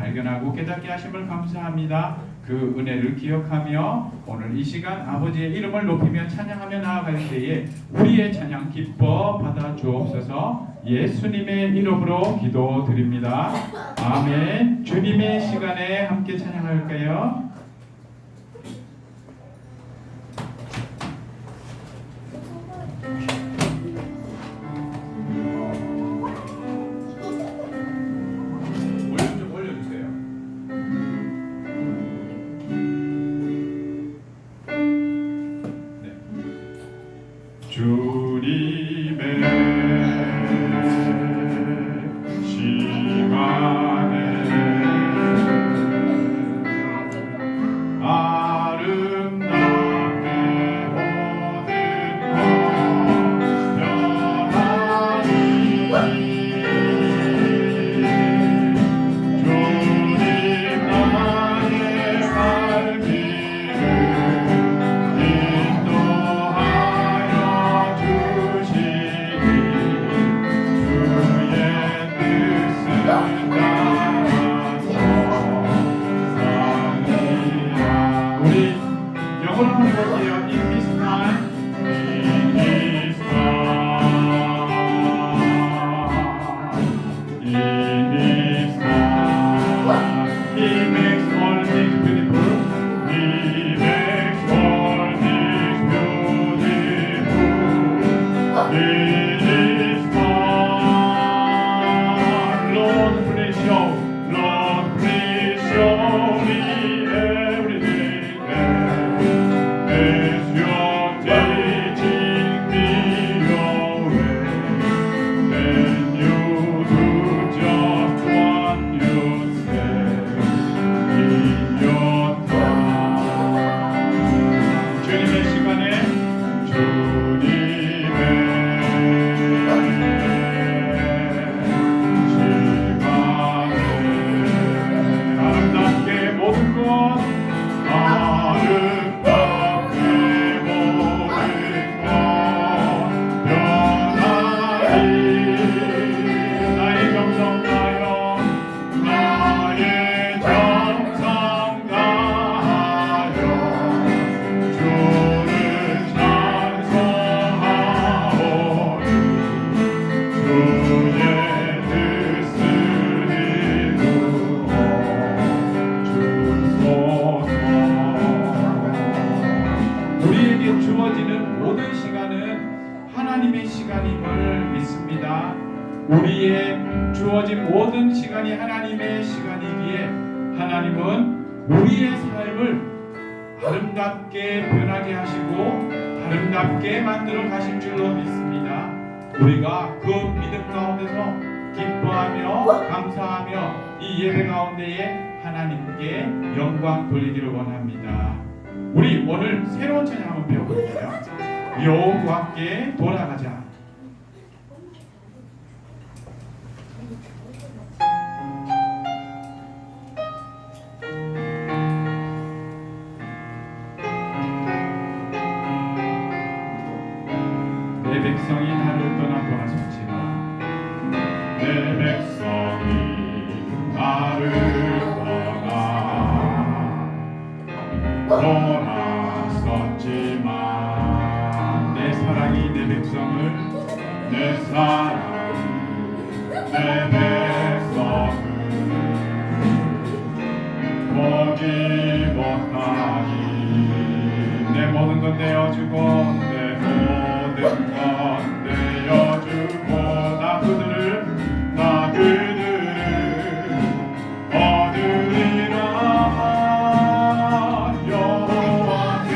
발견하고 깨닫게 하심을 감사합니다. 그 은혜를 기억하며 오늘 이 시간 아버지의 이름을 높이며 찬양하며 나아갈 때에 우리의 찬양 기뻐 받아 주옵소서. 예수님의 이름으로 기도드립니다. 아멘. 주님의 시간에 함께 찬양할까요? 우리의 주어진 모든 시간이 하나님의 시간이기에 하나님은 우리의 삶을 아름답게 변하게 하시고 아름답게 만들어 가실 줄로 믿습니다. 우리가 그 믿음 가운데서 기뻐하며 감사하며 이 예배 가운데에 하나님께 영광 돌리기를 원합니다. 우리 오늘 새로운 찬양 한번 배워볼게요. 여호와께 돌아가자. 내 백성이 나를 떠나 돌아섰지만 내 백성이 나를 돌아섰지만 내 사랑이 내 백성을 내 사랑이 내 백성을 보지 못하니 내 모든 것 내어주고 내 모든 것 내어주고 나 그들을 얻으리라. 여호와께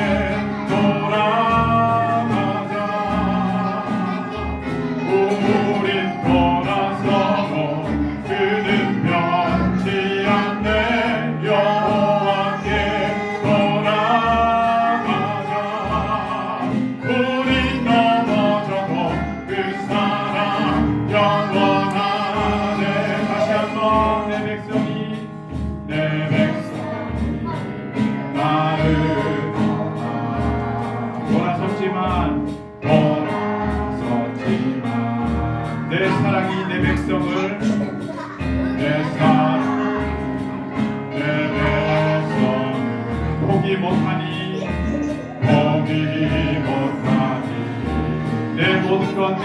돌아가자. 우린 돌아서고 그는 변치 않네. 여호와께 돌아가자.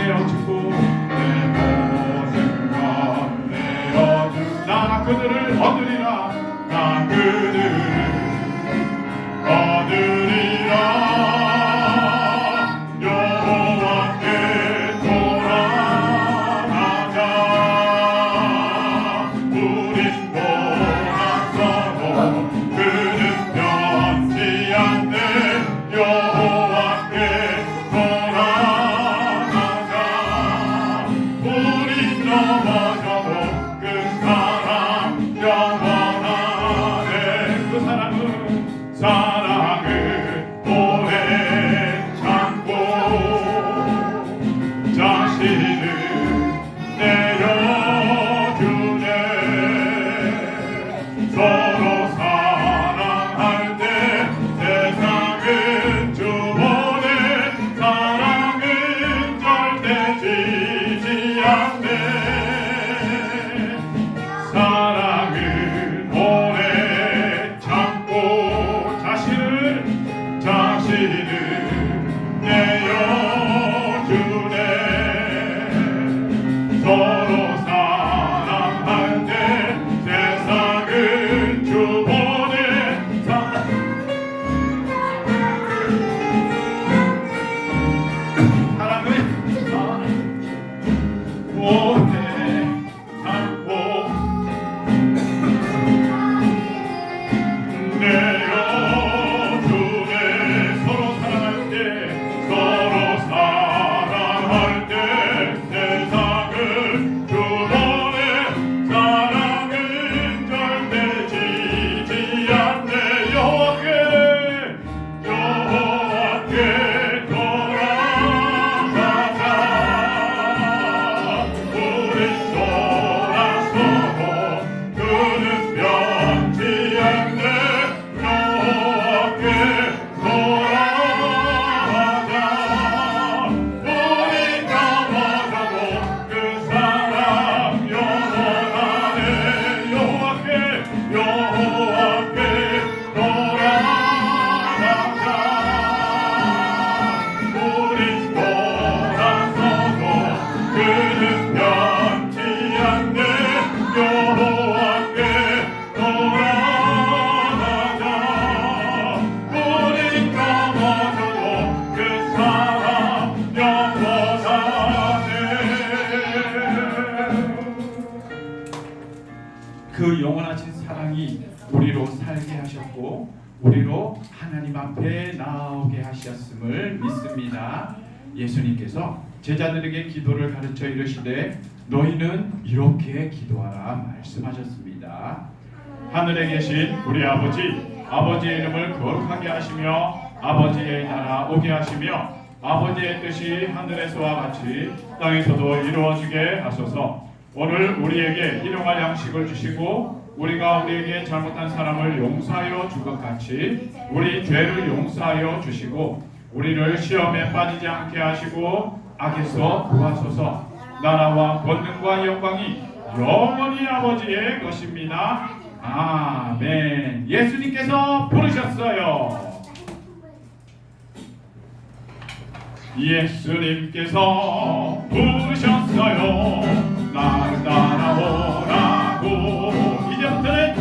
내어주고 내 모든 것 내어주 나 그들을 얻으리라 나 그들을 얻으리라 여호와께 돌아가자 우린 돌아서고 그는 변치 않네 여호와께 돌아가자 우린 넘어져도 그 사랑 영원하네 그 사랑을 오래 참고 자신을 내려주네 서로 사랑할 때 세상은 주보네 사랑은 절대 지지 않네 사랑을 오래 참고 자신을 내어주네 서로 사랑할 때 세상을 주보네 사랑을 오래 참고 내어주네 서로 사랑할 때 세상을 주보네 사랑은 절대 지지 않네 여호와께 돌아가자 우리 돌아서고 그는 변치 않네 여호와께 돌아가자 우리 넘어져도 그 사랑 영원하네 여호와께 돌아가자 우리 돌아서고 그는 변치 않네 여호와께 돌아가자 우리 넘어져도 그 사랑 영원하네 그 영원하신 사랑이 우리로 살게 하셨고 우리로 하나님 앞에 나오게 하셨음을 믿습니다. 예수님께서 제자들에게 기도를 가르쳐 이르시되 너희는 이렇게 기도하라 말씀하셨습니다. 하늘에 계신 우리 아버지의 이름을 거룩하게 하시며 아버지의 나라 오게 하시며 아버지의 뜻이 하늘에서와 같이 땅에서도 이루어지게 하소서. 오늘 우리에게 일용할 양식을 주시고 우리가 우리에게 잘못한 사람을 용서하여 줄 것 같이 우리 죄를 용서하여 주시고 우리를 시험에 빠지지 않게 하시고 악에서 구하소서. 나라와 권능과 영광이 영원히 아버지의 것입니다. 아멘. 예수님께서 부르셨어요. 예수님께서 부르셨어요. 나를 따라오라고 이제부터는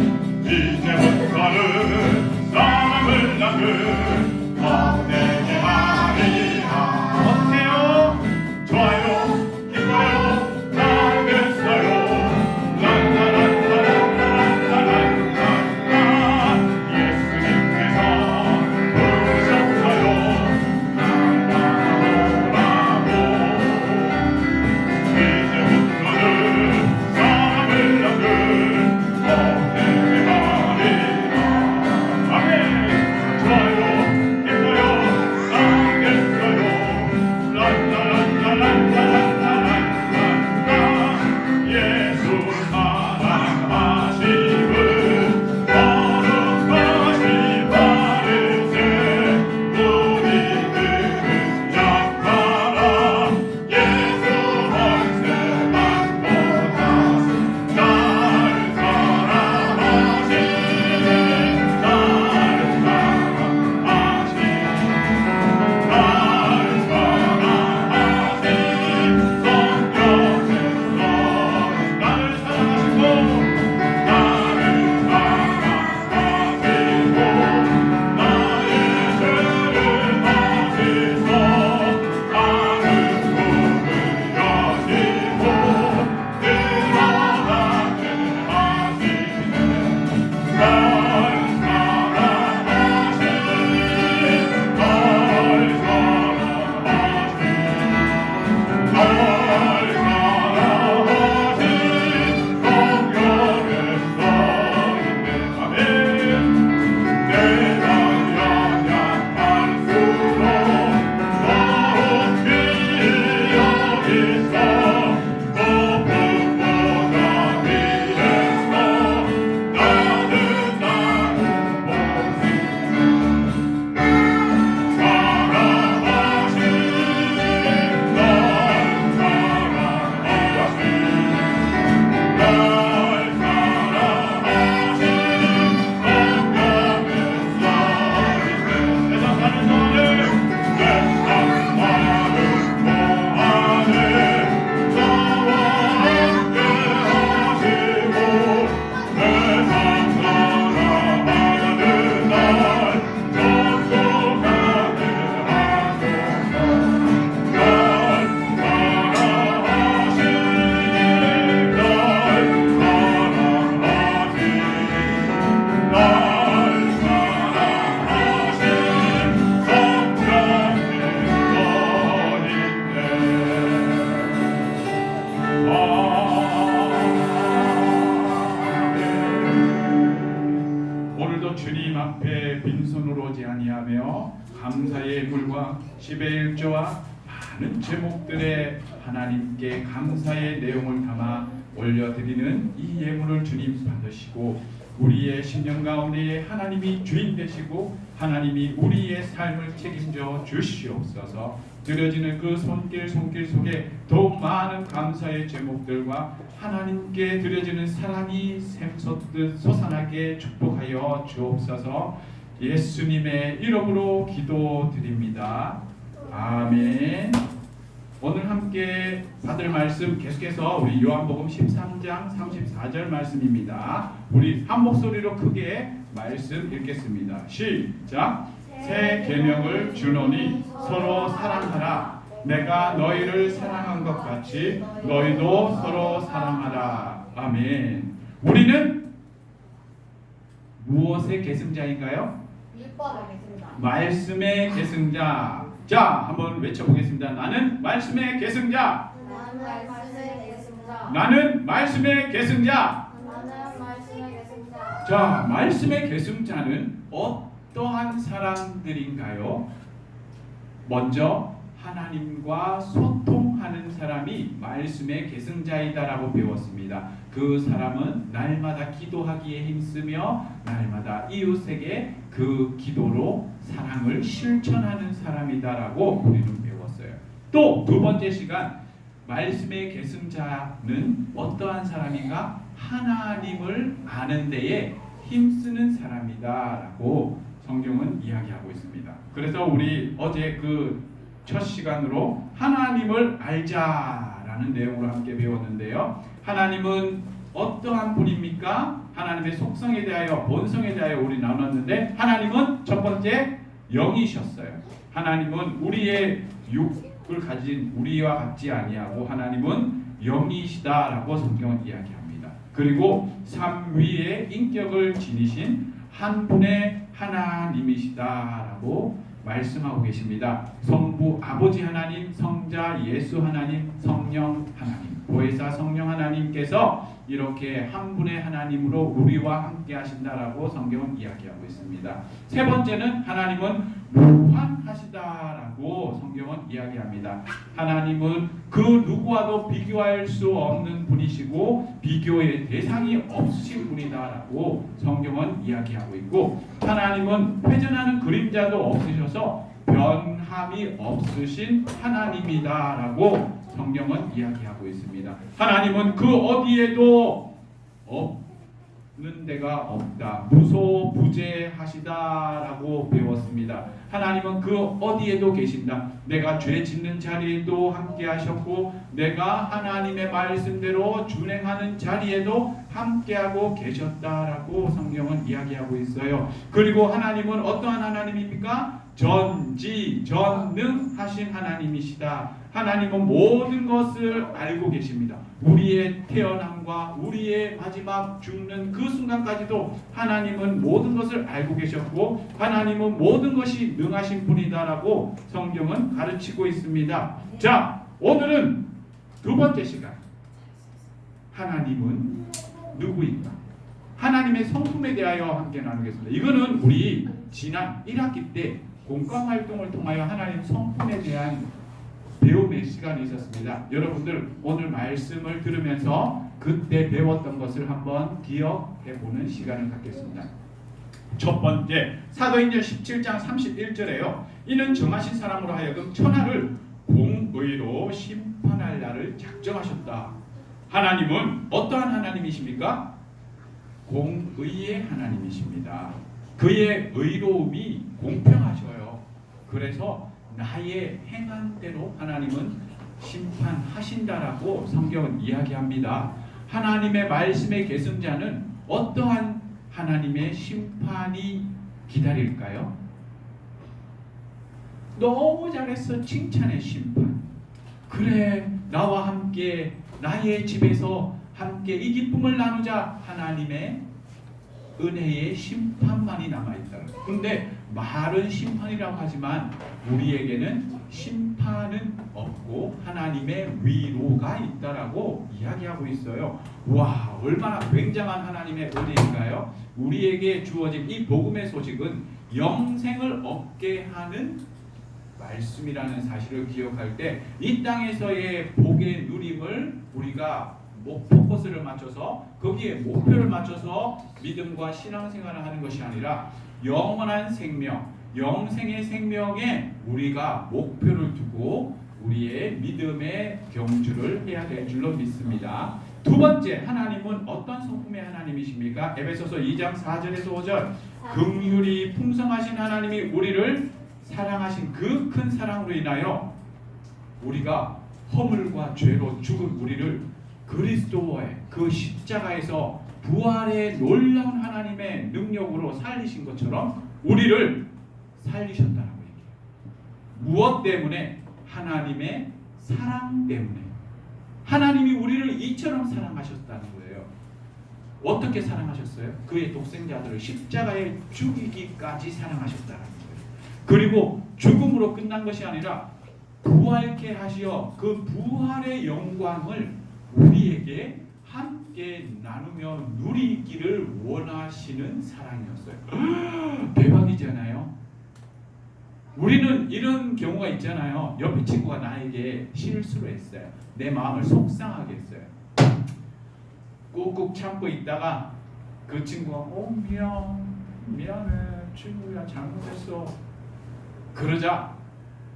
사랑을 낳는 어때게 하리라. 어때요? 좋아요? 기뻐요? 잘겠어요? 랄랄랄랄랄랄랄랄라. 예수님께서 부르셨어요. 나를 따라오라고 이제부터는 사랑을 낳는 어때게 하리라. 아멘. 좋아요, 기뻐요, 하나님 앞에 빈손으로 오지 아니하며 감사의 물과 10의 1조와 많은 제목들의 하나님께 감사의 내용을 담아 올려드리는 이 예물을 주님 받으시고 우리의 심령 가운데에 하나님이 주인 되시고 하나님이 우리의 삶을 책임져 주시옵소서. 드려지는 그 손길 속에 더욱 많은 감사의 제목들과 하나님께 드려지는 사랑이 샘솟듯 솟아나게 축복하여 주옵소서. 예수님의 이름으로 기도드립니다. 아멘. 오늘 함께 받을 말씀 계속해서 우리 요한복음 13장 34절 말씀입니다. 우리 한 목소리로 크게 말씀 읽겠습니다. 시작. 새 계명을 주노니 서로 사랑하라. 내가 너희를 사랑한 것 같이 너희도 서로 사랑하라. 아멘. 우리는 무엇의 계승자인가요? 율법의 계승자. 말씀의 계승자. 자, 한번 외쳐보겠습니다. 나는 말씀의 계승자. 나는 말씀의 계승자. 나는 말씀의 계승자. 나는 말씀의 계승자. 자, 말씀의 계승자는 어떠한 사람들인가요? 먼저 하나님과 소통하는 사람이 말씀의 계승자이다라고 배웠습니다. 그 사람은 날마다 기도하기에 힘쓰며 날마다 이웃에게 그 기도로 사랑을 실천하는 사람이다라고 우리는 배웠어요. 또 두 번째 시간, 말씀의 계승자는 어떠한 사람인가? 하나님을 아는 데에 힘쓰는 사람이다라고 성경은 이야기하고 있습니다. 그래서 우리 어제 그 첫 시간으로 하나님을 알자라는 내용으로 함께 배웠는데요. 하나님은 어떠한 분입니까? 하나님의 속성에 대하여, 본성에 대하여 우리 나눴는데, 하나님은 첫 번째 영이셨어요. 하나님은 우리의 육을 가진 우리와 같지 아니하고 하나님은 영이시다라고 성경은 이야기합니다. 그리고 삼위의 인격을 지니신 한 분의 하나님이시다라고 말씀하고 계십니다. 성부 아버지 하나님, 성자 예수 하나님, 성령 하나님, 보혜사 성령 하나님께서 이렇게 한 분의 하나님으로 우리와 함께 하신다라고 성경은 이야기하고 있습니다. 세 번째는 하나님은 무한하시다라고 성경은 이야기합니다. 하나님은 그 누구와도 비교할 수 없는 분이시고 비교의 대상이 없으신 분이다라고 성경은 이야기하고 있고, 하나님은 회전하는 그림자도 없으셔서 변함이 없으신 하나님이다라고 성경은 이야기하고 있습니다. 하나님은 그 어디에도 없는 데가 없다. 무소부재하시다라고 배웠습니다. 하나님은 그 어디에도 계신다. 내가 죄 짓는 자리에도 함께 하셨고 내가 하나님의 말씀대로 준행하는 자리에도 함께하고 계셨다라고 성경은 이야기하고 있어요. 그리고 하나님은 어떠한 하나님입니까? 전지전능하신 하나님이시다. 하나님은 모든 것을 알고 계십니다. 우리의 태어남과 우리의 마지막 죽는 그 순간까지도 하나님은 모든 것을 알고 계셨고 하나님은 모든 것이 능하신 분이다라고 성경은 가르치고 있습니다. 자, 오늘은 두 번째 시간, 하나님은 누구인가? 하나님의 성품에 대하여 함께 나누겠습니다. 이거는 우리 지난 1학기 때 공감 활동을 통하여 하나님 성품에 대한 배움의 시간이 있었습니다. 여러분들 오늘 말씀을 들으면서 그때 배웠던 것을 한번 기억해보는 시간을 갖겠습니다. 첫 번째, 사도행전 17장 31절에요. 이는 정하신 사람으로 하여금 천하를 공의로 심판할 날을 작정하셨다. 하나님은 어떠한 하나님이십니까? 공의의 하나님이십니다. 그의 의로움이 공평하셔요. 그래서 나의 행한 대로 하나님은 심판하신다라고 성경은 이야기합니다. 하나님의 말씀의 계승자는 어떠한 하나님의 심판이 기다릴까요? 너무 잘했어, 칭찬의 심판. 그래, 나와 함께 나의 집에서 함께 이 기쁨을 나누자. 하나님의 은혜의 심판만이 남아있다. 근데 말은 심판이라고 하지만 우리에게는 심판은 없고 하나님의 위로가 있다라고 이야기하고 있어요. 와, 얼마나 굉장한 하나님의 은혜인가요? 우리에게 주어진 이 복음의 소식은 영생을 얻게 하는 말씀이라는 사실을 기억할 때 이 땅에서의 복의 누림을 우리가 포커스를 맞춰서 거기에 목표를 맞춰서 믿음과 신앙생활을 하는 것이 아니라 영원한 생명, 영생의 생명에 우리가 목표를 두고 우리의 믿음의 경주를 해야 될 줄로 믿습니다. 두 번째, 하나님은 어떤 성품의 하나님이십니까? 에베소서 2장 4절에서 5절 긍휼이 풍성하신 하나님이 우리를 사랑하신 그 큰 사랑으로 인하여 우리가 허물과 죄로 죽은 우리를 그리스도의 그 십자가에서 부활의 놀라운 하나님의 능력으로 살리신 것처럼 우리를 살리셨다라고 얘기해요. 무엇 때문에? 하나님의 사랑 때문에. 하나님이 우리를 이처럼 사랑하셨다는 거예요. 어떻게 사랑하셨어요? 그의 독생자들을 십자가에 죽이기까지 사랑하셨다는 거예요. 그리고 죽음으로 끝난 것이 아니라 부활케 하시어 그 부활의 영광을 우리에게 함께 나누며 누리기를 원하시는 사랑이었어요. 대박이잖아요. 우리는 이런 경우가 있잖아요. 옆에 친구가 나에게 실수를 했어요. 내 마음을 속상하게 했어요. 꾹꾹 참고 있다가 그 친구가 미안해 친구야 잘못했어. 그러자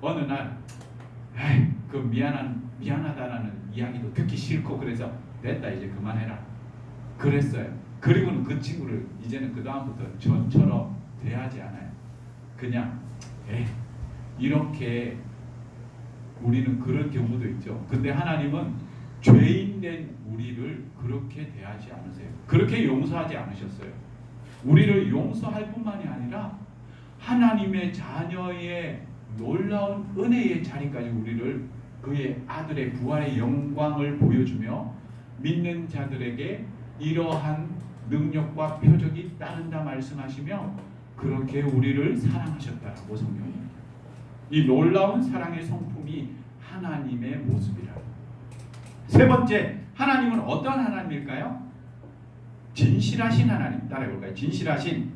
어느 날 그 미안하다라는 이야기도 듣기 싫고 그래서 됐다 이제 그만해라 그랬어요. 그리고는 그 친구를 이제는 그 다음부터 저처럼 대하지 않아요. 그냥 이렇게 우리는 그런 경우도 있죠. 근데 하나님은 죄인된 우리를 그렇게 대하지 않으세요. 그렇게 용서하지 않으셨어요. 우리를 용서할 뿐만이 아니라 하나님의 자녀의 놀라운 은혜의 자리까지 우리를 그의 아들의 부활의 영광을 보여주며 믿는 자들에게 이러한 능력과 표적이 따른다 말씀하시며 그렇게 우리를 사랑하셨다라고 성경입니다. 이 놀라운 사랑의 성품이 하나님의 모습이라. 세 번째, 하나님은 어떤 하나님일까요? 진실하신 하나님. 따라해볼까요? 진실하신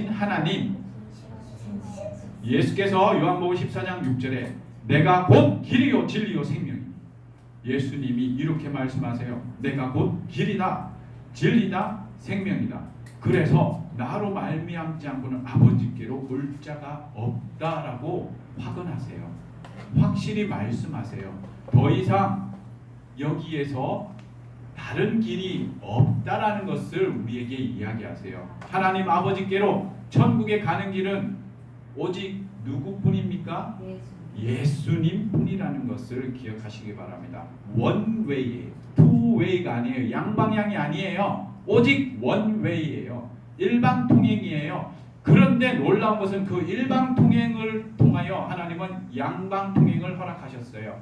하나님. 예수께서 요한복음 14장 6절에 내가 곧 길이요 진리요 생명이다. 예수님이 이렇게 말씀하세요. 내가 곧 길이다 진리다 생명이다. 그래서 나로 말미암지 않고는 아버지께로 올 자가 없다라고 확언하세요. 확실히 말씀하세요. 더 이상 여기에서 다른 길이 없다라는 것을 우리에게 이야기하세요. 하나님 아버지께로 천국에 가는 길은 오직 누구뿐입니까? 예수님 뿐이라는 것을 기억하시기 바랍니다. 원웨이예요. 투웨이가 아니에요. 양방향이 아니에요. 오직 원웨이예요. 일방통행이에요. 그런데 놀라운 것은 그 일방통행을 통하여 하나님은 양방통행을 허락하셨어요.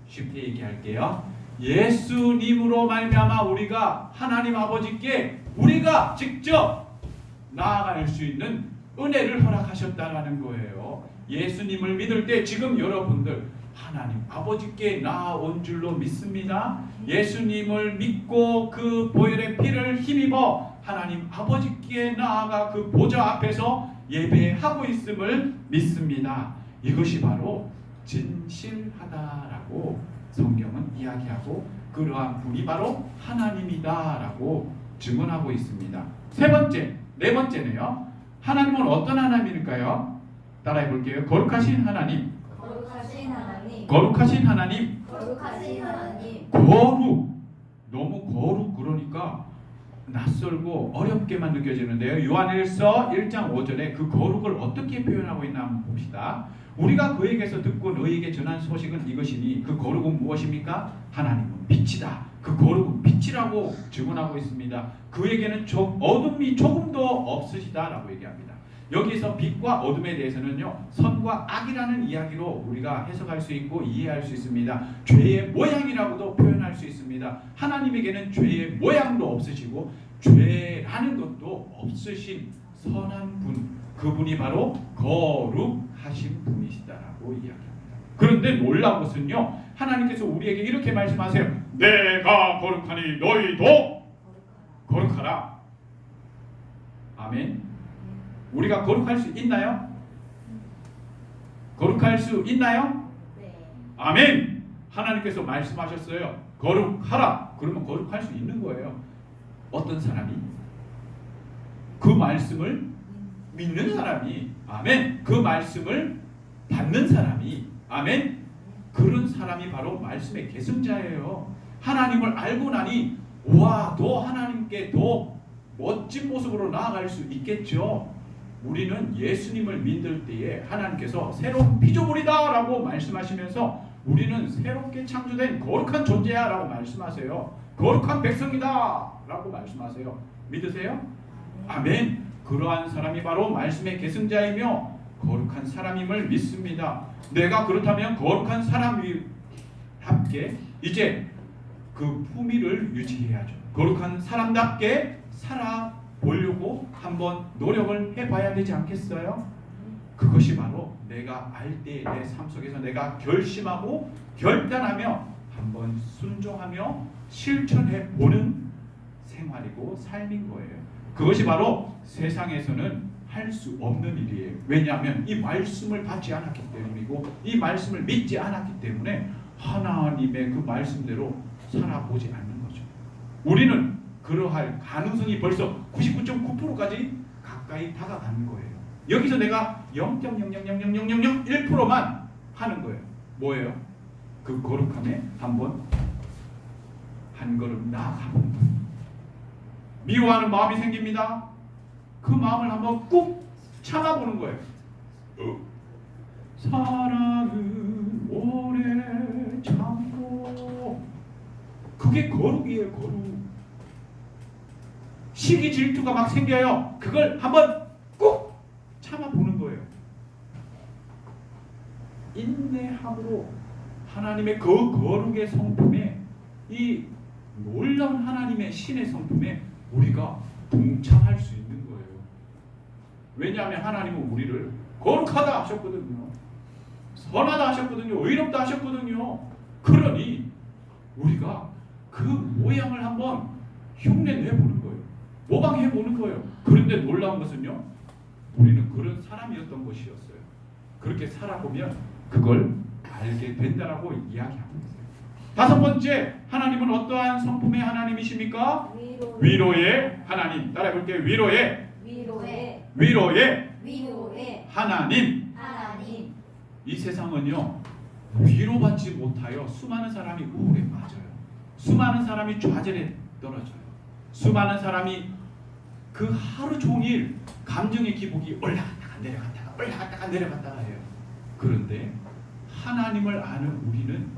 쉽게 얘기할게요. 예수님으로 말미암아 우리가 하나님 아버지께 우리가 직접 나아갈 수 있는 은혜를 허락하셨다라는 거예요. 예수님을 믿을 때 지금 여러분들 하나님 아버지께 나아온 줄로 믿습니다. 예수님을 믿고 그 보혈의 피를 힘입어 하나님 아버지께 나아가 그 보좌 앞에서 예배하고 있음을 믿습니다. 이것이 바로 진실하다라고 성경은 이야기하고 그러한 분이 바로 하나님이다라고 증언하고 있습니다. 네 번째는요. 하나님은 어떤 하나님일까요? 따라해 볼게요. 거룩하신 하나님. 거룩. 너무 거룩 그러니까 낯설고 어렵게만 느껴지는데요. 요한일서 1장 5절에 그 거룩을 어떻게 표현하고 있나 한번 봅시다. 우리가 그에게서 듣고 너희에게 전한 소식은 이것이니 그 거룩은 무엇입니까? 하나님은 빛이다. 그 거룩은 빛이라고 증언하고 있습니다. 그에게는 어둠이 조금도 없으시다라고 얘기합니다. 여기서 빛과 어둠에 대해서는요, 선과 악이라는 이야기로 우리가 해석할 수 있고 이해할 수 있습니다. 죄의 모양이라고도 표현할 수 있습니다. 하나님에게는 죄의 모양도 없으시고 죄라는 것도 없으신 선한 분, 그분이 바로 거룩하신 분이시다라고 이야기합니다. 그런데 놀라운 것은요, 하나님께서 우리에게 이렇게 말씀하세요. 내가 거룩하니 너희도 거룩하라. 아멘. 우리가 거룩할 수 있나요? 거룩할 수 있나요? 네. 아멘. 하나님께서 말씀하셨어요. 거룩하라. 그러면 거룩할 수 있는 거예요. 어떤 사람이? 그 말씀을 믿는 사람이. 아멘. 그 말씀을 받는 사람이. 아멘. 그런 사람이 바로 말씀의 계승자예요. 하나님을 알고 나니 와, 더 하나님께 더 멋진 모습으로 나아갈 수 있겠죠. 우리는 예수님을 믿을 때에 하나님께서 새로운 피조물이다 라고 말씀하시면서 우리는 새롭게 창조된 거룩한 존재야 라고 말씀하세요. 거룩한 백성이다 라고 말씀하세요. 믿으세요? 아멘. 그러한 사람이 바로 말씀의 계승자이며 거룩한 사람임을 믿습니다. 내가 그렇다면 거룩한 사람답게 이제 그 품위를 유지해야죠. 거룩한 사람답게 살아보려고 한번 노력을 해봐야 되지 않겠어요? 그것이 바로 내가 알 때 내 삶 속에서 내가 결심하고 결단하며 한번 순종하며 실천해 보는 생활이고 삶인 거예요. 그것이 바로 세상에서는 할 수 없는 일이에요. 왜냐하면 이 말씀을 받지 않았기 때문이고 이 말씀을 믿지 않았기 때문에 하나님의 그 말씀대로 살아보지 않는 거죠. 우리는 그러할 가능성이 벌써 99.9%까지 가까이 다가가는 거예요. 여기서 내가 0.0000001%만 하는 거예요. 뭐예요? 그 거룩함에 한번 한 걸음 나아가는 거예요. 미워하는 마음이 생깁니다. 그 마음을 한번 꾹 참아보는 거예요. 사랑은 오래 참고. 그게 거룩이에요. 거룩. 시기 질투가 막 생겨요. 그걸 한번 꾹 참아보는 거예요. 인내함으로 하나님의 그 거룩의 성품에, 이 놀라운 하나님의 신의 성품에 우리가 동참할 수 있는 거예요. 왜냐하면 하나님은 우리를 거룩하다 하셨거든요. 선하다 하셨거든요. 의롭다 하셨거든요. 그러니 우리가 그 모양을 한번 흉내내보는 거예요. 모방해보는 거예요. 그런데 놀라운 것은요, 우리는 그런 사람이었던 것이었어요. 그렇게 살아보면 그걸 알게 된다라고 이야기하고 있어요. 다섯 번째, 하나님은 어떠한 성품의 하나님이십니까? 위로의 하나님. 따라해볼게요. 위로의 하나님. 이 세상은요, 위로받지 못하여 수많은 사람이 우울에 빠져요. 수많은 사람이 좌절에 떨어져요. 수많은 사람이 그 하루 종일 감정의 기복이 올라갔다가 내려갔다가 올라갔다가 내려갔다가 해요. 그런데 하나님을 아는 우리는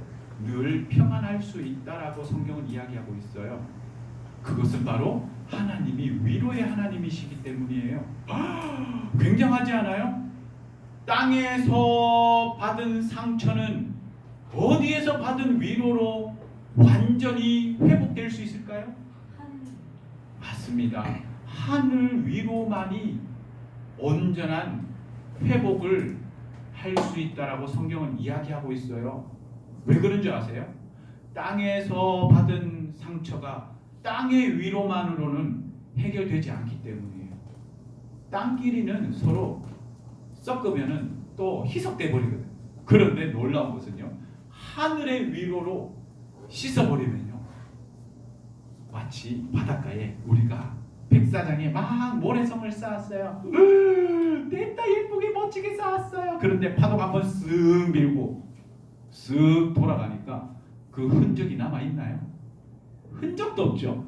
늘 평안할 수 있다라고 성경은 이야기하고 있어요. 그것은 바로 하나님이 위로의 하나님이시기 때문이에요. 굉장하지 않아요? 땅에서 받은 상처는 어디에서 받은 위로로 완전히 회복될 수 있을까요? 맞습니다. 하늘 위로만이 온전한 회복을 할 수 있다라고 성경은 이야기하고 있어요. 왜 그런 줄 아세요? 땅에서 받은 상처가 땅의 위로만으로는 해결되지 않기 때문이에요. 땅끼리는 서로 섞으면은 또 희석돼 버리거든요. 그런데 놀라운 것은요, 하늘의 위로로 씻어버리면요, 마치 바닷가에 우리가 백사장에 막 모래성을 쌓았어요. 됐다, 예쁘게 멋지게 쌓았어요. 그런데 파도가 한번 쓱 밀고 쓱 돌아가니까 그 흔적이 남아있나요? 흔적도 없죠.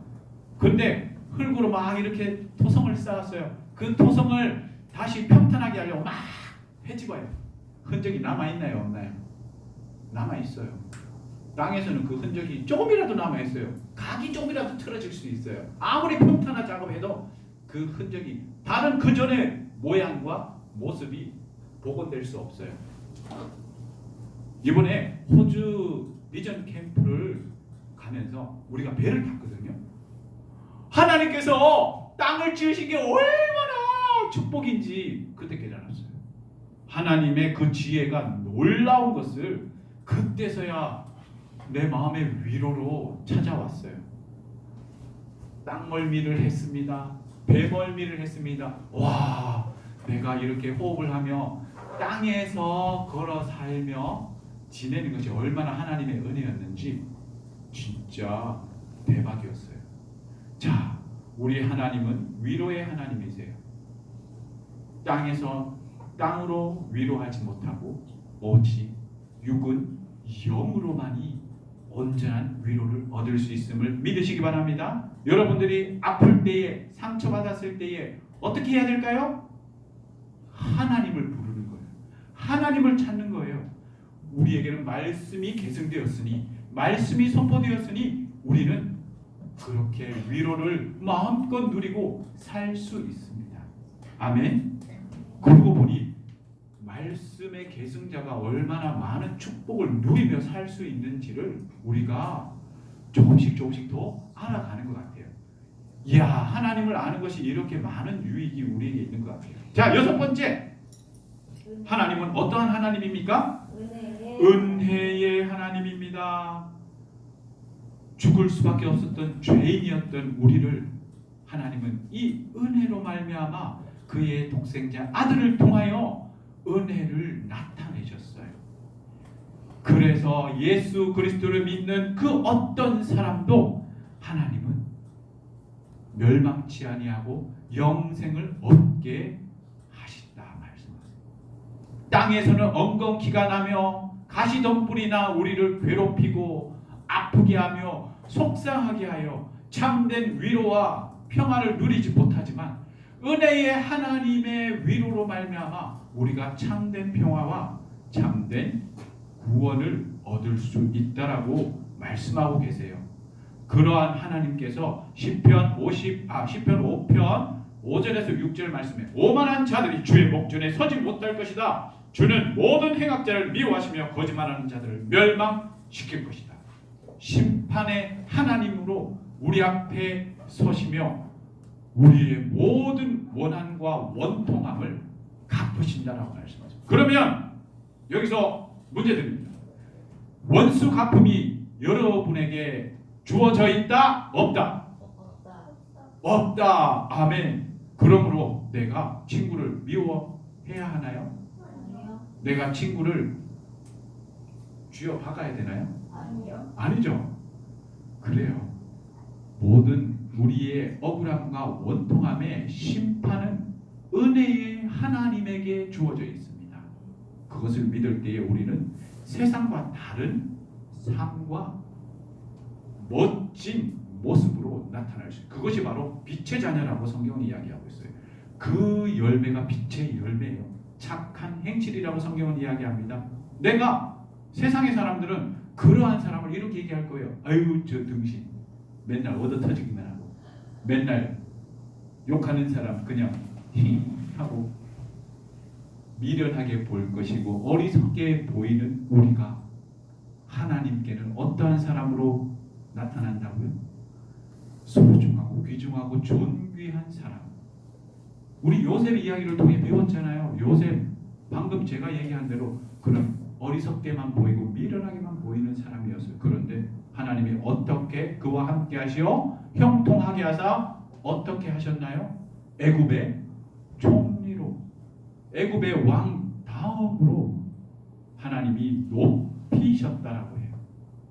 그런데 흙으로 막 이렇게 토성을 쌓았어요. 그 토성을 다시 평탄하게 하려고 막 헤집어요. 흔적이 남아있나요? 없나요? 남아있어요. 땅에서는 그 흔적이 조금이라도 남아있어요. 각이 조금이라도 틀어질 수 있어요. 아무리 평탄한 작업해도 그 흔적이 다른 그 전의 모양과 모습이 복원될 수 없어요. 이번에 호주 미전 캠프를 가면서 우리가 배를 탔거든요. 하나님께서 땅을 지으신 게 얼마나 축복인지 그때 깨달았어요. 하나님의 그 지혜가 놀라운 것을 그때서야 내 마음의 위로로 찾아왔어요. 땅멀미를 했습니다. 배멀미를 했습니다. 와, 내가 이렇게 호흡을 하며 땅에서 걸어 살며 지내는 것이 얼마나 하나님의 은혜였는지 진짜 대박이었어요. 자, 우리 하나님은 위로의 하나님이세요. 땅으로 위로하지 못하고 오직 육은 영으로만이 온전한 위로를 얻을 수 있음을 믿으시기 바랍니다. 여러분들이 아플 때에, 상처받았을 때에 어떻게 해야 될까요? 하나님을 부르는 거예요. 하나님을 찾는 거예요. 우리에게는 말씀이 계승되었으니, 말씀이 선포되었으니 우리는 그렇게 위로를 마음껏 누리고 살 수 있습니다. 아멘. 그러고 보니 말씀의 계승자가 얼마나 많은 축복을 누리며 살 수 있는지를 우리가 조금씩 더 알아가는 것 같아요. 이야, 하나님을 아는 것이 이렇게 많은 유익이 우리에게 있는 것 같아요. 자, 여섯 번째, 하나님은 어떠한 하나님입니까? 은혜의 하나님입니다. 죽을 수밖에 없었던 죄인이었던 우리를 하나님은 이 은혜로 말미암아 그의 독생자 아들을 통하여 은혜를 나타내셨어요. 그래서 예수 그리스도를 믿는 그 어떤 사람도 하나님은 멸망치 아니하고 영생을 얻게 하신다 말씀하세요. 땅에서는 엉겅퀴가 나며 가시덤불이나 우리를 괴롭히고 아프게 하며 속상하게 하여 참된 위로와 평화를 누리지 못하지만 은혜의 하나님의 위로로 말미암아 우리가 참된 평화와 참된 구원을 얻을 수 있다라고 말씀하고 계세요. 그러한 하나님께서 시편 5편 5절에서 6절 말씀에 오만한 자들이 주의 목전에 서지 못할 것이다. 주는 모든 행악자를 미워하시며 거짓말하는 자들을 멸망시킬 것이다. 심판의 하나님으로 우리 앞에 서시며 우리의 모든 원한과 원통함을 갚으신다라고 말씀하죠. 그러면 여기서 문제 드립니다. 원수 갚음이 여러분에게 주어져 있다? 없다? 없다. 아멘. 그러므로 내가 친구를 미워해야 하나요? 내가 친구를 쥐어 박아야 되나요? 아니죠. 그래요. 모든 우리의 억울함과 원통함의 심판은 은혜의 하나님에게 주어져 있습니다. 그것을 믿을 때에 우리는 세상과 다른 삶과 멋진 모습으로 나타날 수 있어요. 그것이 바로 빛의 자녀라고 성경은 이야기하고 있어요. 그 열매가 빛의 열매예요. 착한 행실이라고 성경은 이야기합니다. 내가 세상의 사람들은 그러한 사람을 이렇게 얘기할 거예요. 아유, 저 등신 맨날 얻어터지기만 하고 맨날 욕하는 사람 그냥 하고 미련하게 볼 것이고 어리석게 보이는 우리가 하나님께는 어떠한 사람으로 나타난다고요? 소중하고 귀중하고 존귀한 사람. 우리 요셉의 이야기를 통해 배웠잖아요. 요셉 방금 제가 얘기한 대로 그런 어리석게만 보이고 미련하게만 보이는 사람이었어요. 그런데 하나님이 어떻게 그와 함께 하시어 형통하게 하사 어떻게 하셨나요? 애굽의 총리로, 애굽의 왕 다음으로 하나님이 높이셨다라고 해요.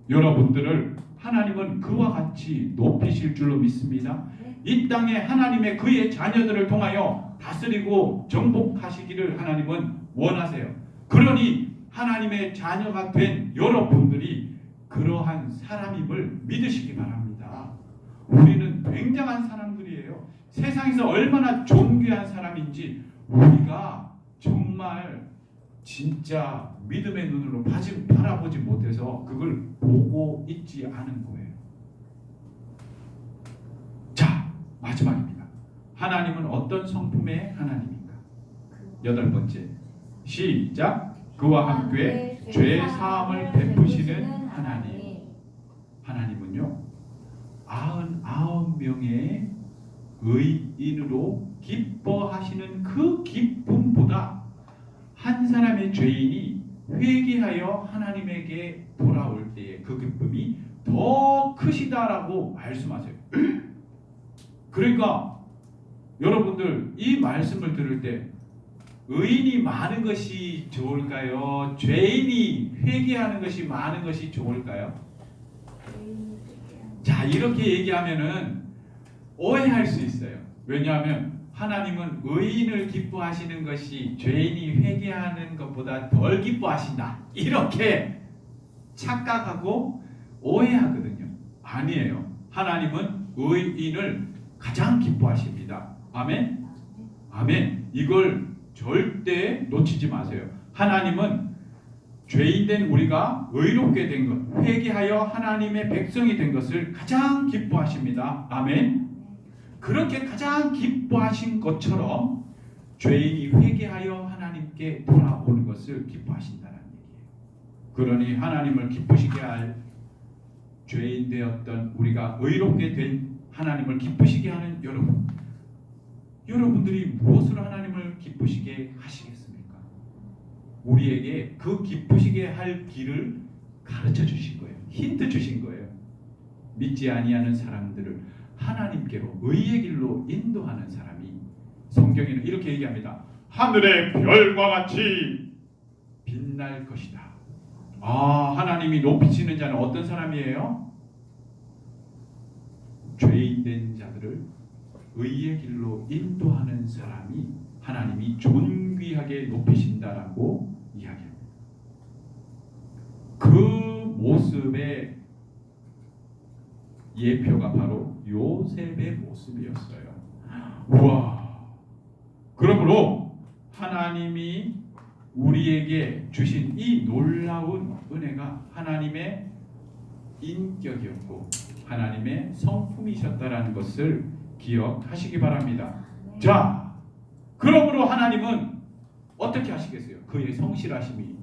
여러분들을 하나님은 그와 같이 높이실 줄로 믿습니다. 이 땅에 하나님의 그의 자녀들을 통하여 다스리고 정복하시기를 하나님은 원하세요. 그러니 하나님의 자녀가 된 여러분들이 그러한 사람임을 믿으시기 바랍니다. 우리는 굉장한 사람들이에요. 세상에서 얼마나 존귀한 사람인지 우리가 정말 진짜 믿음의 눈으로 바라보지 못해서 그걸 보고 있지 않은 거예요. 자, 마지막입니다. 하나님은 어떤 성품의 하나님인가? 여덟 번째, 시작. 그와 함께 죄 사함을 베푸시는 하나님. 하나님은요 99명의 의인으로 기뻐하시는 그 기쁨보다 한 사람의 죄인이 회개하여 하나님에게 돌아올 나올 때에 그 기쁨이 더 크시다라고 말씀하세요. 그러니까 여러분들 이 말씀을 들을 때 의인이 많은 것이 좋을까요? 죄인이 회개하는 것이 많은 것이 좋을까요? 자, 이렇게 얘기하면은 오해할 수 있어요. 왜냐하면 하나님은 의인을 기뻐하시는 것이 죄인이 회개하는 것보다 덜 기뻐하신다, 이렇게 착각하고 오해하거든요. 아니에요. 하나님은 의인을 가장 기뻐하십니다. 아멘? 아멘. 이걸 절대 놓치지 마세요. 하나님은 죄인된 우리가 의롭게 된 것, 회개하여 하나님의 백성이 된 것을 가장 기뻐하십니다. 아멘. 그렇게 가장 기뻐하신 것처럼 죄인이 회개하여 하나님께 돌아오는 것을 기뻐하신다는 얘기예요. 그러니 하나님을 기쁘시게 할 죄인 되었던 우리가 의롭게 된 하나님을 기쁘시게 하는 여러분들이 무엇으로 하나님을 기쁘시게 하시겠습니까? 우리에게 그 기쁘시게 할 길을 가르쳐 주신 거예요. 힌트 주신 거예요. 믿지 아니하는 사람들을 하나님께로 의의 길로 인도하는 사람이, 성경에는 이렇게 얘기합니다. 하늘의 별과 같이 빛날 것이다. 아, 하나님이 높이시는 자는 어떤 사람이에요? 죄인된 자들을 의의 길로 인도하는 사람이 하나님이 존귀하게 높이신다라고 이야기합니다. 그 모습의 예표가 바로 요셉의 모습이었어요. 우와! 그러므로 하나님이 우리에게 주신 이 놀라운 은혜가 하나님의 인격이었고 하나님의 성품이셨다라는 것을 기억하시기 바랍니다. 자, 그러므로 하나님은 어떻게 하시겠어요? 그의 성실하심이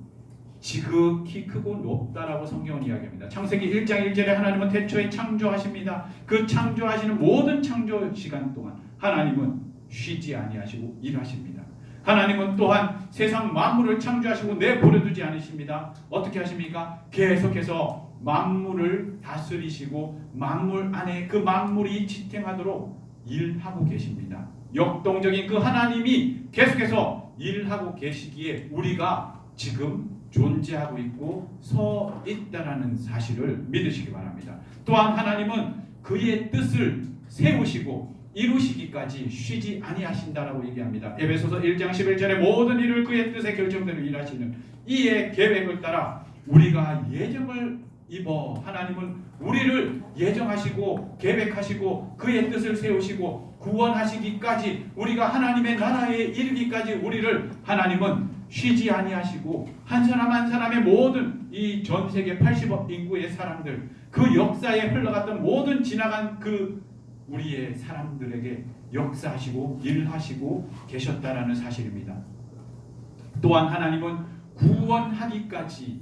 지극히 크고 높다라고 성경은 이야기합니다. 창세기 1장 1절에 하나님은 태초에 창조하십니다. 그 창조하시는 모든 창조 시간 동안 하나님은 쉬지 아니하시고 일하십니다. 하나님은 또한 세상 만물을 창조하시고 내버려두지 않으십니다. 어떻게 하십니까? 계속해서 만물을 다스리시고 만물 안에 그 만물이 지탱하도록 일하고 계십니다. 역동적인 그 하나님이 계속해서 일하고 계시기에 우리가 지금 존재하고 있고 서 있다라는 사실을 믿으시기 바랍니다. 또한 하나님은 그의 뜻을 세우시고 이루시기까지 쉬지 아니하신다라고 얘기합니다. 에베소서 1장 11절에 모든 일을 그의 뜻의 결정대로 일하시는 이의 계획을 따라 우리가 예정을 입어, 하나님은 우리를 예정하시고 계획하시고 그의 뜻을 세우시고 구원하시기까지, 우리가 하나님의 나라에 이르기까지 우리를 하나님은 쉬지 아니하시고 한 사람 한 사람의 모든 이 전 세계 80억 인구의 사람들, 그 역사에 흘러갔던 모든 지나간 그 우리의 사람들에게 역사하시고 일하시고 계셨다라는 사실입니다. 또한 하나님은 구원하기까지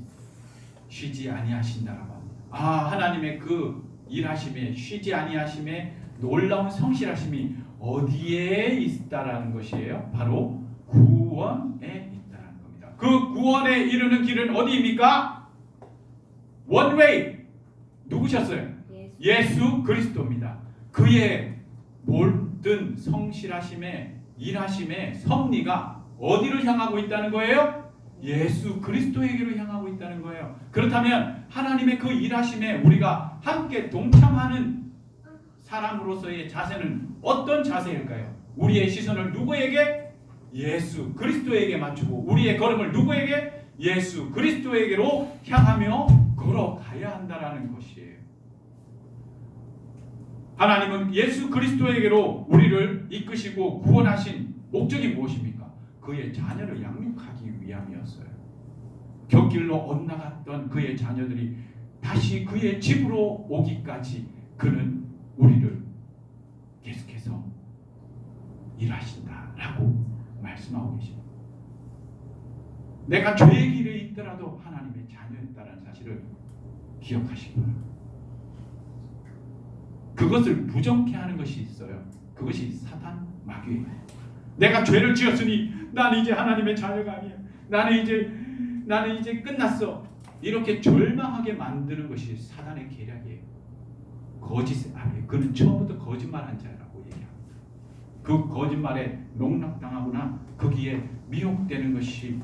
쉬지 아니하신다라고 합니다. 아, 하나님의 그 일하심에, 쉬지 아니하심에 놀라운 성실하심이 어디에 있다라는 것이에요? 바로 구원에 있다라는 겁니다. 그 구원에 이르는 길은 어디입니까? One way. 누구셨어요? 예수 그리스도입니다. 그의 모든 성실하심의 일하심의 섭리가 어디를 향하고 있다는 거예요? 예수 그리스도에게로 향하고 있다는 거예요. 그렇다면 하나님의 그 일하심에 우리가 함께 동참하는 사람으로서의 자세는 어떤 자세일까요? 우리의 시선을 누구에게? 예수 그리스도에게 맞추고 우리의 걸음을 누구에게? 예수 그리스도에게로 향하며 걸어가야 한다라는 것이에요. 하나님은 예수 그리스도에게로 우리를 이끄시고 구원하신 목적이 무엇입니까? 그의 자녀를 양육하기 위함이었어요. 곁길로 엇나갔던 그의 자녀들이 다시 그의 집으로 오기까지 그는 우리를 계속해서 일하신다라고 말씀하고 계십니다. 내가 죄의 길에 있더라도 하나님의 자녀였다는 사실을 기억하시기 바랍니다. 그것을 부정케 하는 것이 있어요. 그것이 사단 마귀예요. 내가 죄를 지었으니 나는 이제 하나님의 자녀가 아니야. 나는 이제 끝났어. 이렇게 절망하게 만드는 것이 사단의 계략이에요. 거짓 아비, 그는 처음부터 거짓말한 자라고 얘기합니다. 그 거짓말에 농락당하거나 거기에 미혹되는 것이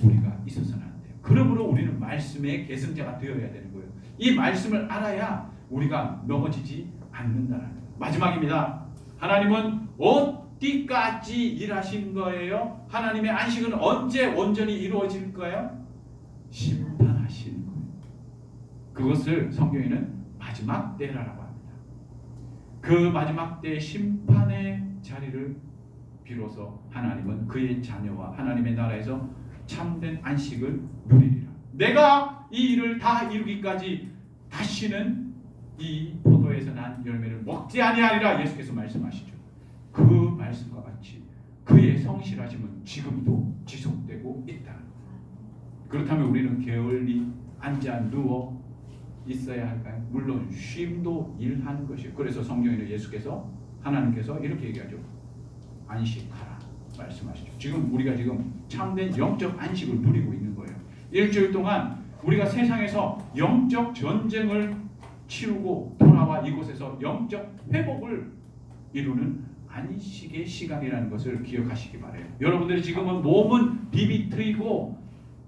우리가 있어서는 안 돼요. 그러므로 우리는 말씀의 계승자가 되어야 되는 거예요. 이 말씀을 알아야 우리가 넘어지지 않는다는 거예요. 마지막입니다. 하나님은 어디까지 일하신 거예요? 하나님의 안식은 언제 온전히 이루어질 거예요? 심판하시는 거예요. 그것을 성경에는 마지막 때라고 합니다. 그 마지막 때 심판의 자리를 비로소 하나님은 그의 자녀와 하나님의 나라에서 참된 안식을 누리리라. 내가 이 일을 다 이루기까지 다시는 이 포도에서 난 열매를 먹지 아니하리라 예수께서 말씀하시죠. 그 말씀과 같이 그의 성실하심은 지금도 지속되고 있다는 거예요. 그렇다면 우리는 게을리 앉아 누워 있어야 할까요? 물론 쉼도 일하는 것이에요. 그래서 성경에는 예수께서 하나님께서 이렇게 얘기하죠. 안식하라 말씀하시죠. 지금 우리가 지금 참된 영적 안식을 누리고 있는 거예요. 일주일 동안 우리가 세상에서 영적 전쟁을 치르고 돌아와 이곳에서 영적 회복을 이루는 안식의 시간이라는 것을 기억하시기 바라요. 여러분들이 지금은 몸은 비비트이고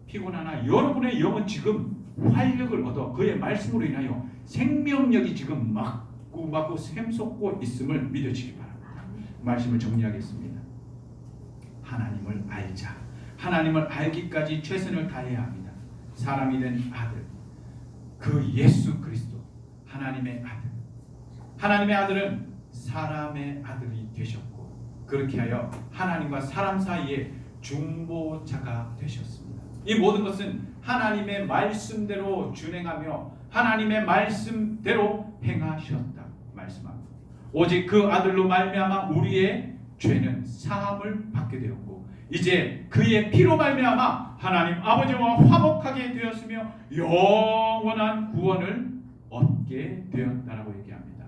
피곤하나 여러분의 영은 지금 활력을 얻어 그의 말씀으로 인하여 생명력이 지금 막고 샘솟고 있음을 믿으시기 바랍니다. 말씀을 정리하겠습니다. 하나님을 알자. 하나님을 알기까지 최선을 다해야 합니다. 사람이 된 아들, 그 예수 그리스도, 하나님의 아들. 하나님의 아들은 사람의 아들이 되셨고 그렇게 하여 하나님과 사람 사이에 중보자가 되셨습니다. 이 모든 것은 하나님의 말씀대로 준행하며 하나님의 말씀대로 행하셨다 말씀합니다. 오직 그 아들로 말미암아 우리의 죄는 사함을 받게 되었고 이제 그의 피로 말미암아 하나님 아버지와 화목하게 되었으며 영원한 구원을 얻게 되었다라고 얘기합니다.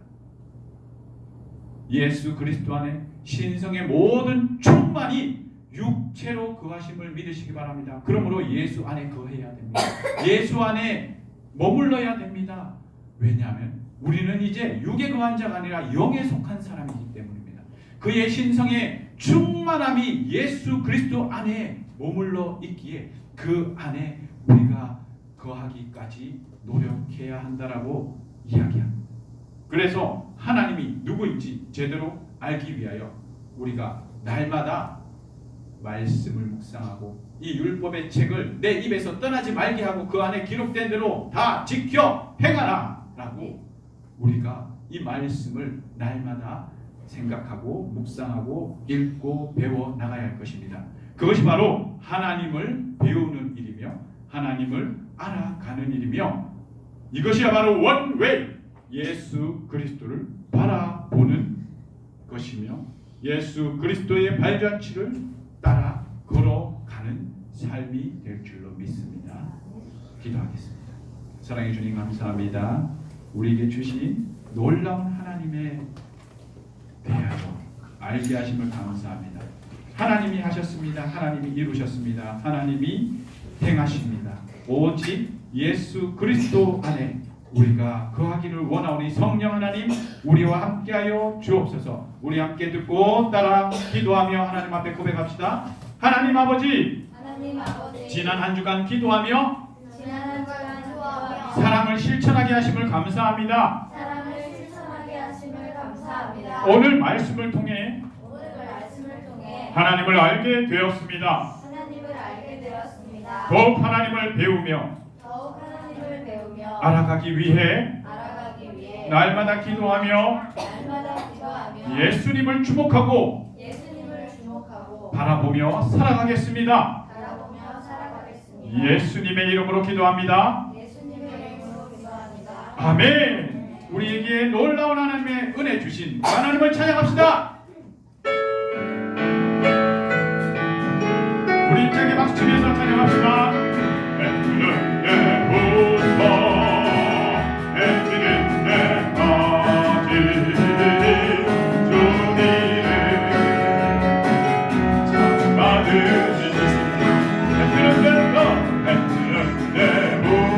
예수 그리스도 안에 신성의 모든 충만이 육체로 거하심을 믿으시기 바랍니다. 그러므로 예수 안에 거해야 됩니다. 예수 안에 머물러야 됩니다. 왜냐하면 우리는 이제 육에 거한 자가 아니라 영에 속한 사람이기 때문입니다. 그의 신성의 충만함이 예수 그리스도 안에 머물러 있기에 그 안에 우리가 거하기까지 노력해야 한다라고 이야기합니다. 그래서 하나님이 누구인지 제대로 알기 위하여 우리가 날마다 말씀을 묵상하고 이 율법의 책을 내 입에서 떠나지 말게 하고 그 안에 기록된 대로 다 지켜 행하라 라고 우리가 이 말씀을 날마다 생각하고 묵상하고 읽고 배워 나가야 할 것입니다. 그것이 바로 하나님을 배우는 일이며 하나님을 알아가는 일이며 이것이야말로 원웨이 예수 그리스도를 바라보는 것이며 예수 그리스도의 발자취를 따라 걸어가는 삶이 될 줄로 믿습니다. 기도하겠습니다. 사랑해 주님 감사합니다. 우리에게 주신 놀라운 하나님의 대하여 알게 하심을 감사합니다. 하나님이 하셨습니다. 하나님이 이루셨습니다. 하나님이 행하십니다. 오직 예수 그리스도 안에 우리가 거하기를 원하오니 성령 하나님 우리와 함께하여 주옵소서. 우리 함께 듣고 따라 기도하며 하나님 앞에 고백합시다. 하나님 아버지, 지난 한 주간 기도하며 사랑을 실천하게 하심을 감사합니다. 오늘 말씀을 통해 하나님을 알게 되었습니다. 더욱 하나님을 배우며 알아가기 위해 날마다 기도하며 예수님을 주목하고 바라보며 살아가겠습니다. 예수님의 이름으로 기도합니다. 아멘. 우리에게 놀라운 하나님의 은혜 주신 하나님을 찬양합시다. 우리 힘차게 박수치면서 찬양합시다. 애쓰는 내 보석 애쓰는 내 가지 주님을 참 받으시니 애쓰는 내 보석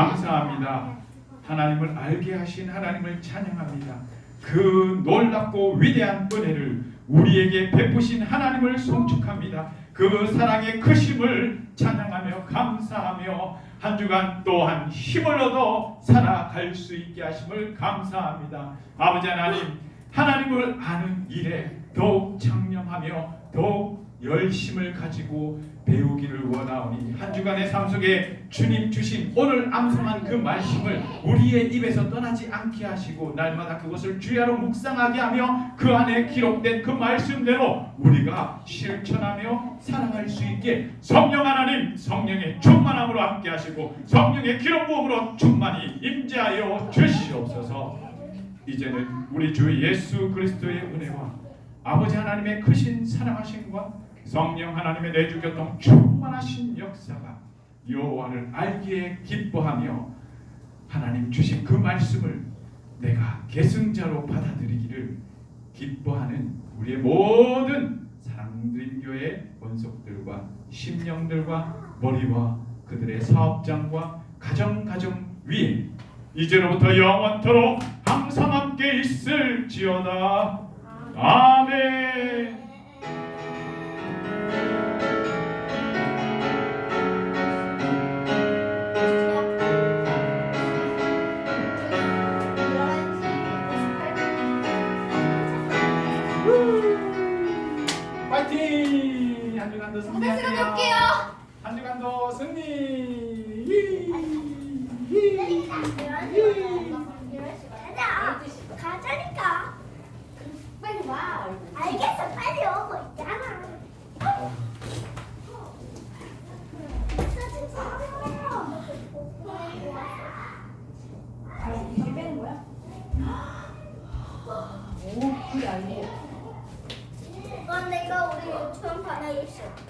감사합니다. 하나님을 알게 하신 하나님을 찬양합니다. 그 놀랍고 위대한 은혜를 우리에게 베푸신 하나님을 송축합니다. 그 사랑의 크심을 찬양하며 감사하며 한 주간 또한 힘을 얻어 살아갈 수 있게 하심을 감사합니다. 아버지 하나님, 하나님을 아는 일에 더욱 창념하며 더욱 열심을 가지고 배우기를 원하오니 한 주간의 삶 속에 주님 주신 오늘 암송한 그 말씀을 우리의 입에서 떠나지 않게 하시고 날마다 그것을 주야로 묵상하게 하며 그 안에 기록된 그 말씀대로 우리가 실천하며 살아갈 수 있게 성령 하나님, 성령의 충만함으로 함께 하시고 성령의 기름 부음으로 충만히 임재하여 주시옵소서. 이제는 우리 주 예수 그리스도의 은혜와 아버지 하나님의 크신 사랑하심과 성령 하나님의 내주교통 충만하신 역사가 여호와를 알기에 기뻐하며 하나님 주신 그 말씀을 내가 계승자로 받아들이기를 기뻐하는 우리의 모든 사랑드린 교회 원속들과 심령들과 머리와 그들의 사업장과 가정 위에 이제로부터 영원토록 항상 함께 있을지어다. 아멘. 파이팅! 한 주간도 승리하세요. 한 주간도 승리. 가자니까. 빨리 와. 알겠어, 빨리 오고 있잖아. 이게 빼는 거야? 오, 그게 아니에요. 이건 내가 우리 유치원 반에 있어.